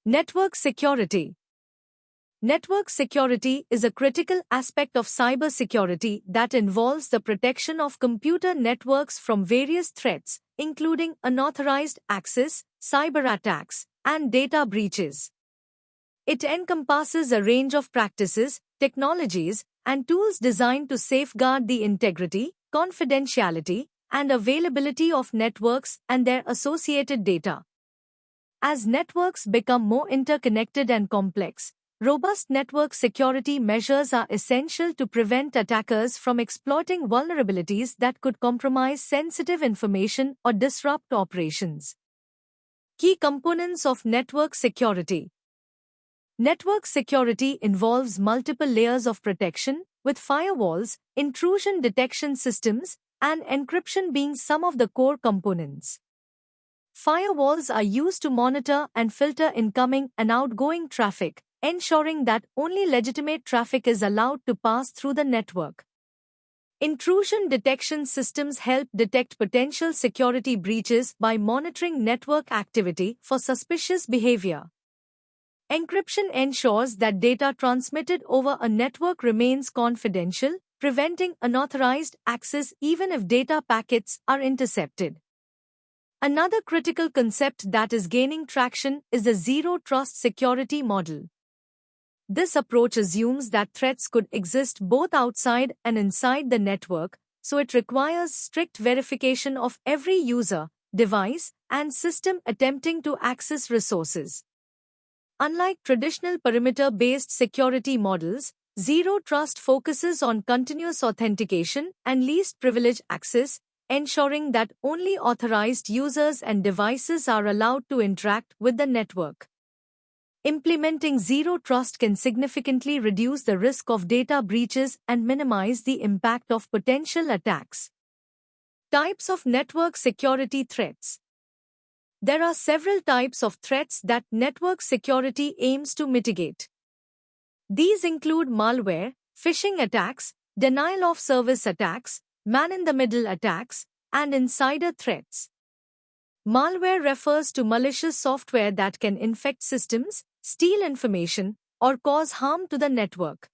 Network security. Network security is a critical aspect of cybersecurity that involves the protection of computer networks from various threats, including unauthorized access, cyber attacks, and data breaches. It encompasses a range of practices, technologies, and tools designed to safeguard the integrity, confidentiality, and availability of networks and their associated data. As networks become more interconnected and complex, robust network security measures are essential to prevent attackers from exploiting vulnerabilities that could compromise sensitive information or disrupt operations. Key components of network security. Network security involves multiple layers of protection, with firewalls, intrusion detection systems, and encryption being some of the core components. Firewalls are used to monitor and filter incoming and outgoing traffic, ensuring that only legitimate traffic is allowed to pass through the network. Intrusion detection systems help detect potential security breaches by monitoring network activity for suspicious behavior. Encryption ensures that data transmitted over a network remains confidential, preventing unauthorized access even if data packets are intercepted. Another critical concept that is gaining traction is the Zero Trust security model. This approach assumes that threats could exist both outside and inside the network, so it requires strict verification of every user, device, and system attempting to access resources. Unlike traditional perimeter-based security models, Zero Trust focuses on continuous authentication and least privilege access, ensuring that only authorized users and devices are allowed to interact with the network. Implementing Zero Trust can significantly reduce the risk of data breaches and minimize the impact of potential attacks. Types of network security threats. There are several types of threats that network security aims to mitigate. These include malware, phishing attacks, denial-of-service attacks, man-in-the-middle attacks, and insider threats. Malware refers to malicious software that can infect systems, steal information, or cause harm to the network.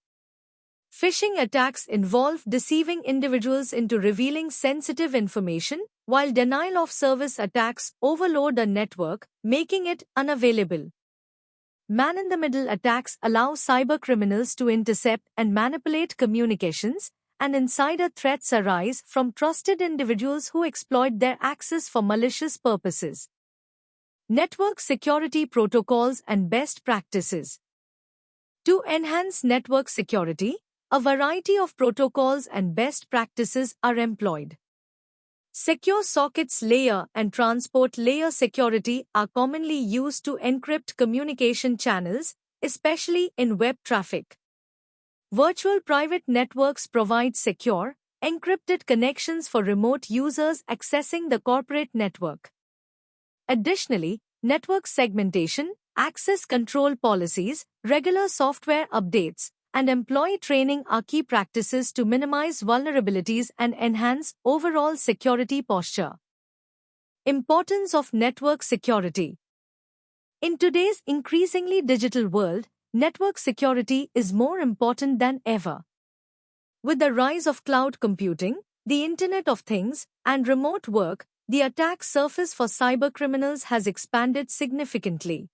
Phishing attacks involve deceiving individuals into revealing sensitive information, while denial-of-service attacks overload a network, making it unavailable. Man-in-the-middle attacks allow cybercriminals to intercept and manipulate communications, and insider threats arise from trusted individuals who exploit their access for malicious purposes. Network security protocols and best practices. To enhance network security, a variety of protocols and best practices are employed. Secure sockets layer and transport layer security are commonly used to encrypt communication channels, especially in web traffic. Virtual private networks provide secure, encrypted connections for remote users accessing the corporate network. Additionally, network segmentation, access control policies, regular software updates, and employee training are key practices to minimize vulnerabilities and enhance overall security posture. Importance of network security. In today's increasingly digital world, network security is more important than ever. With the rise of cloud computing, the Internet of Things, and remote work, the attack surface for cybercriminals has expanded significantly.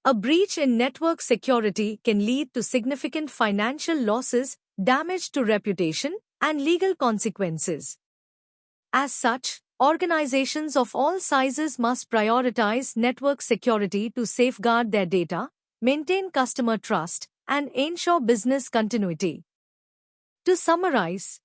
A breach in network security can lead to significant financial losses, damage to reputation, and legal consequences. As such, organizations of all sizes must prioritize network security to safeguard their data, maintain customer trust, and ensure business continuity. To summarize,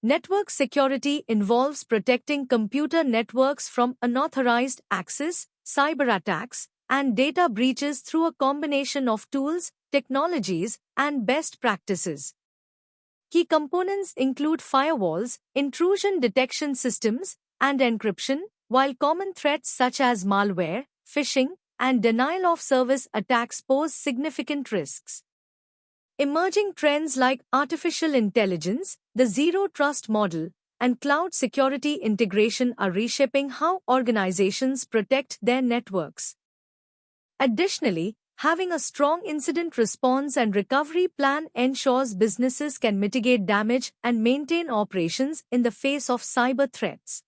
network security involves protecting computer networks from unauthorized access, cyber attacks, and data breaches through a combination of tools, technologies, and best practices. Key components include firewalls, intrusion detection systems, and encryption, while common threats such as malware, phishing, and denial-of-service attacks pose significant risks. Emerging trends like artificial intelligence, the Zero Trust model, and cloud security integration are reshaping how organizations protect their networks. Additionally, having a strong incident response and recovery plan ensures businesses can mitigate damage and maintain operations in the face of cyber threats.